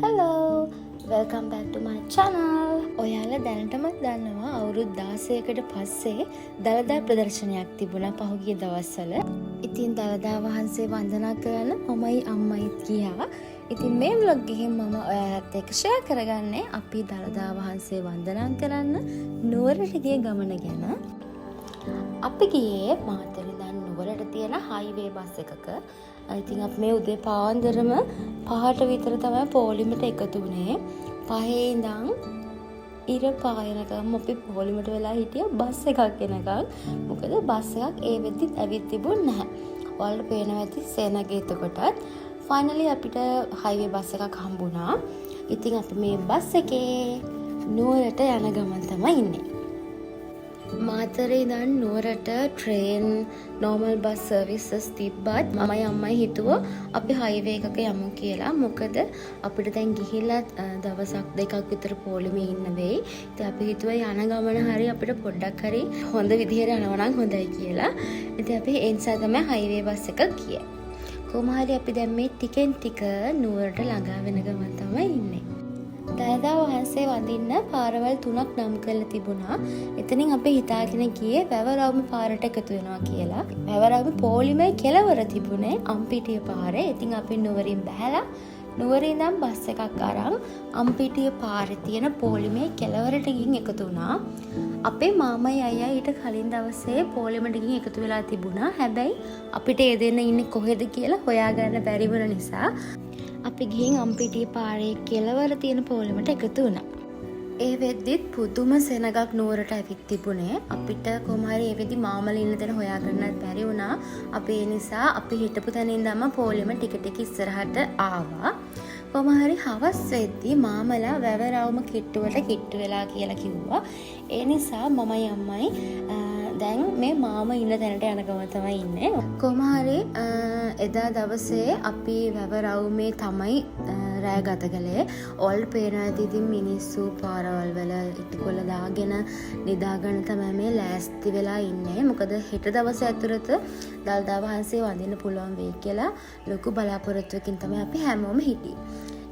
Hello! Welcome back to my channel. ඔයාලා දැනටමත් දන්නවා අවුරුදු 16කට පස්සේ දළදා ප්‍රදර්ශනයක් තිබුණා පහුගිය දවස්වල. ඉතින් දළදා වහන්සේ වන්දනා කරන මමයි අම්මයිත් ගියා. ඉතින් මේ vlog එකෙන් මම ඔයාලත් එක්ක share කරගන්නේ අපි දළදා වහන්සේ වන්දනා කරන්න නුවරට ගිය ගමන ගැන. අපි ගියේ මාතර ඉඳන් නුවරට තියෙන highway බස් එකක. ඉතින් අපි මේ උදේ පාන්දරම 5ට විතර තමයි පොලිමට එකතු වුණේ. 5 ඉඳන් ඉර පායනකම් අපි පොලිමට වෙලා හිටියා බස් එකක් එනකම්. මොකද බස් එකක් ඒ වෙද්දිත් ඇවිත් තිබුණ නැහැ. ඔයාලට පේනවා ඇති සේනගේ එතකොටත් ෆයිනලි අපිට highway බස් එකක් හම්බුණා. ඉතින් අපි මේ බස් එකේ නුවරට යන ගමන් තමයි ඉන්නේ. මාතරේ ඉඳන් නුවරට ට්‍රේන් normal bus services තිබ්බත් මමයි අම්මයි හිතුවා අපි highway එකක යමු කියලා. මොකද අපිට දැන් ගිහිල්ලා දවසක් දෙකක් විතර පොලිමේ ඉන්න වෙයි. ඉතින් අපි හිතුවා යන ගමන හරි අපිට පොඩ්ඩක් හරි හොඳ විදිහට යනවා නම් හොඳයි කියලා. ඉතින් අපි ඒ නිසා තමයි highway bus එක ගියේ. කොහොම හරි අපි දැන් මේ ටිකෙන් ටික නුවරට ළඟා වෙන ගමන් තමයි ඉන්නේ. දළදා වහන්සේ වඳින්න පාරවල් 3ක් නම් කරලා තිබුණා. එතනින් අපි හිතාගෙන ගියේ වැවරවුම පාරට එකතු වෙනවා කියලා. වැවරවුම පොලිමේ කෙළවර තිබුණේ අම්පිටිය පාරේ. ඉතින් අපි නුවරින් බහැලා නුවරින් ඉඳන් බස් එකක් අරන් අම්පිටිය පාරේ තියෙන පොලිමේ කෙළවරට ගිහින් එකතු වුණා. අපේ මාමයි අයියා ඊට කලින් දවසේ පොලිමට ගිහින් එකතු වෙලා තිබුණා. හැබැයි අපිට ඒ දෙන්න ඉන්නේ කොහෙද කියලා හොයාගන්න බැරි වුණ නිසා අපි ගිහින් අම්පිටිය පාරේ කෙළවර තියෙන පොලිමට එකතු වුණා. ඒ වෙද්දිත් පුදුම සෙනගක් නුවරට ඇවිත් තිබුණේ. අපිට කොහොම හරි ඒ වෙද්දි මාමල ඉන්න තැන හොයාගන්නත් බැරි වුණා. අපි ඒ නිසා අපි හිටපු තැන ඉඳන්ම පොලිම ටික ටික ඉස්සරහට ආවා. කොහොම හරි හවස් වෙද්දි මාමලා වැවරවුම කිට්ටුවට කිට්ටු වෙලා කියලා කිව්වා. ඒ නිසා මමයි අම්මයි දැන් මේ මාම ඉන්න තැනට යන ගමන් තමයි ඉන්නේ. කොහොම හරි එදා දවසේ අපි වැවරවුමේ තමයි රෑ ගත කළේ. ඔයාලට පේනවා ඇති ඉතින් මිනිස්සු පාරවල් වල ඉටිකොල දාගෙන නිදාගන්න තමයි මේ ලෑස්ති වෙලා ඉන්නේ. මොකද හෙට දවසේ ඇතුළත දළදා වහන්සේ වඳින්න පුළුවන් වෙයි කියලා ලොකු බලාපොරොත්තුවකින් තමයි අපි හැමෝම හිටියේ.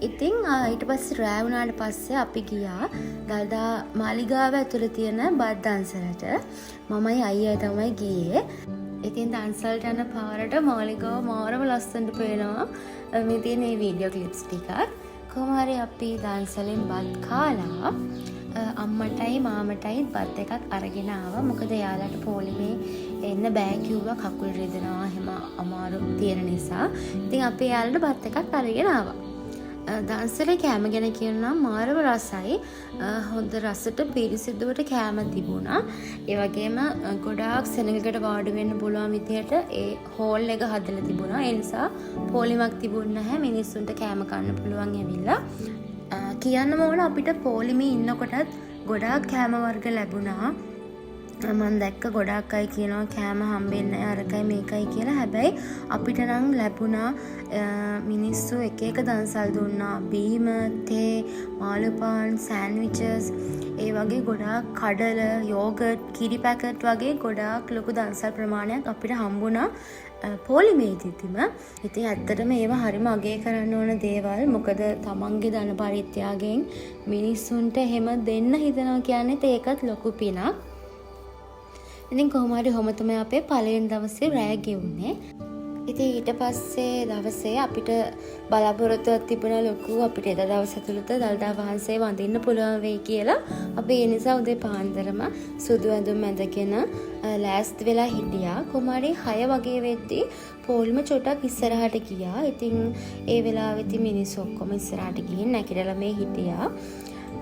ඉතින් ඊට පස්සේ රෑ වුණාට පස්සේ අපි ගියා දළදා මාලිගාව ඇතුළේ තියෙන බත් දන්සලට. මමයි අයියා තමයි ගියේ. ඉතින් දන්සලට යන පාරට මාලිගාව මාරම ලස්සනට පේනවා. මේ තියෙන මේ වීඩියෝ ක්ලිප්ස් ටිකක්. කොහොම හරි අපි දන්සලෙන් බත් කාලා අම්මටයි මාමටයි බත් එකක් අරගෙන ආවා. මොකද යාළුවට පොලිමේ එන්න බෑ කිව්වා කකුල් රිදෙනවා එහෙම අමාරු තියෙන නිසා. ඉතින් අපි යාළුවට බත් එකක් අරගෙන ආවා. දන්සලේ කෑම ගැන කියනවා මාරම රසයි. හොඳ රසට පිරිසිදුවට කෑම තිබුණා. ඒ වගේම ගොඩාක් සෙනඟකට වාඩි වෙන්න පුළුවන් විදිහට ඒ හෝල් එක හදලා තිබුණා. ඒ නිසා පොලිමක් තිබුණ නැහැ. මිනිස්සුන්ට කෑම කන්න පුළුවන් ඇවිල්ලා. කියන්න ඕන අපිට පොලිමේ ඉන්නකොටත් ගොඩාක් කෑම වර්ග ලැබුණා. මම දැක්ක ගොඩාක් අය කියනවා කෑම හම්බෙන්නේ නැහැ අරකයි මේකයි කියලා. හැබැයි අපිට නම් ලැබුණා. මිනිස්සු එක එක දන්සල් දුන්නා. බීම, තේ, මාළුපාන්, සෑන්ඩ්විචස්, ඒ වගේ ගොඩාක් කඩල, යෝගට්, කිරි පැකට් වගේ ගොඩාක් ලොකු දන්සල් ප්‍රමාණයක් අපිට හම්බුණා පොලිමේදීම. ඉතින් ඇත්තටම ඒවා හරිම අගය කරන්න ඕන දේවල්. මොකද තමන්ගේ ධන පරිත්‍යාගයෙන් මිනිස්සුන්ට එහෙම දෙන්න හිතනවා කියන්නේ ඒකත් ලොකු පිනක්. ඉතින් කොහොම හරි ඔහොම තමයි අපේ පළවෙනි දවසේ රෑ ගෙවුනේ. ඉතින් ඊට පස්සේ දවසේ අපිට බලාපොරොත්තුවක් තිබුණා ලොකු අපිට එදා දවස් ඇතුළත දළදා වහන්සේ වඳින්න පුළුවන් වෙයි කියලා. අපි ඒ නිසා උදේ පාන්දරම සුදු ඇඳුම් ඇඳගෙන ලෑස්ති වෙලා හිටියා. කොහොම හරි 6 වගේ වෙද්දී පොලිම චොටක් ඉස්සරහට ගියා. ඉතින් ඒ වෙලාවෙදී මිනිස්සු ඔක්කොම ඉස්සරහට ගිහින් නැගිටලා මේ හිටියා.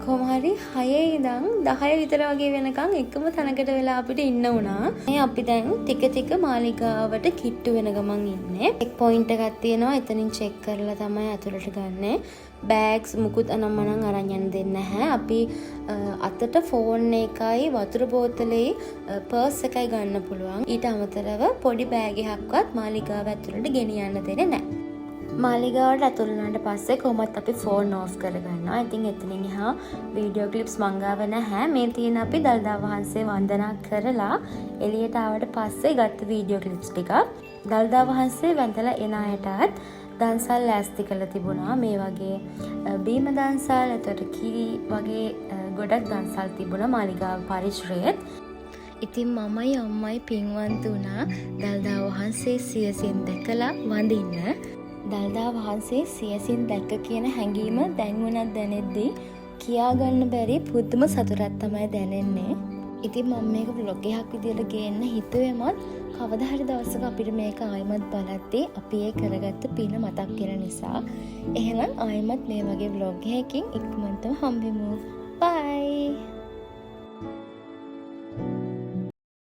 කොහොම හරි 6 ඉඳන් 10 විතර වගේ වෙනකන් එකම තැනකට වෙලා අපිට ඉන්න වුණා. මේ අපි දැන් ටික ටික මාලිගාවට කිට්ටු වෙන ගමන් ඉන්නේ. චෙක් පොයින්ට් එකක් තියෙනවා. එතනින් චෙක් කරලා තමයි ඇතුළට ගන්නෙ. බෑග්ස් මුකුත් අනම්මනම් අරන් යන්න දෙන්නේ නැහැ. අපි අතට ෆෝන් එකයි වතුර බෝතලේ පර්ස් එකයි ගන්න පුළුවන්. ඊට අමතරව පොඩි බෑග් එකක්වත් මාලිගාව ඇතුළට ගෙනියන්න දෙන්නේ නැහැ. මාලිගාවට ඇතුළු වුණාට පස්සේ කොහොමත් අපි ෆෝන් ඕෆ් කරගන්නවා. ඉතින් එතනින් එහා වීඩියෝ ක්ලිප්ස් මංගාව නැහැ. මේ තියෙන අපි දළදා වහන්සේ වන්දනා කරලා එළියට ආවට පස්සේ ගත්ත වීඩියෝ ක්ලිප්ස් ටිකක්. දළදා වහන්සේ වැඳලා එන අයටත් දන්සල් ලෑස්ති කරලා තිබුණා. මේ වගේ බීම දන්සල්, එතකොට කිරි වගේ ගොඩක් දන්සල් තිබුණා මාලිගාව පරිසරයේත්. ඉතින් මමයි අම්මයි පින්වන්ත වුණා දළදා වහන්සේ සියසින් දැකලා වඳින්න. දළදා වහන්සේ සියසින් දැක්ක කියන හැඟීම දැන් වුණත් දැනෙද්දී කියාගන්න බැරි පුදුම සතුටක් තමයි දැනෙන්නේ. ඉතින් මම මේක vlog එකක් විදියට ගේන්න හිතුවෙමත් කවදා හරි දවසක අපිට මේක ආයෙමත් බලද්දී අපි ඒ කරගත්ත පින මතක් වෙන නිසා. එහෙනම් ආයෙමත් මේ වගේ vlog එකකින් ඉක්මනටම හම්බෙමු. Bye!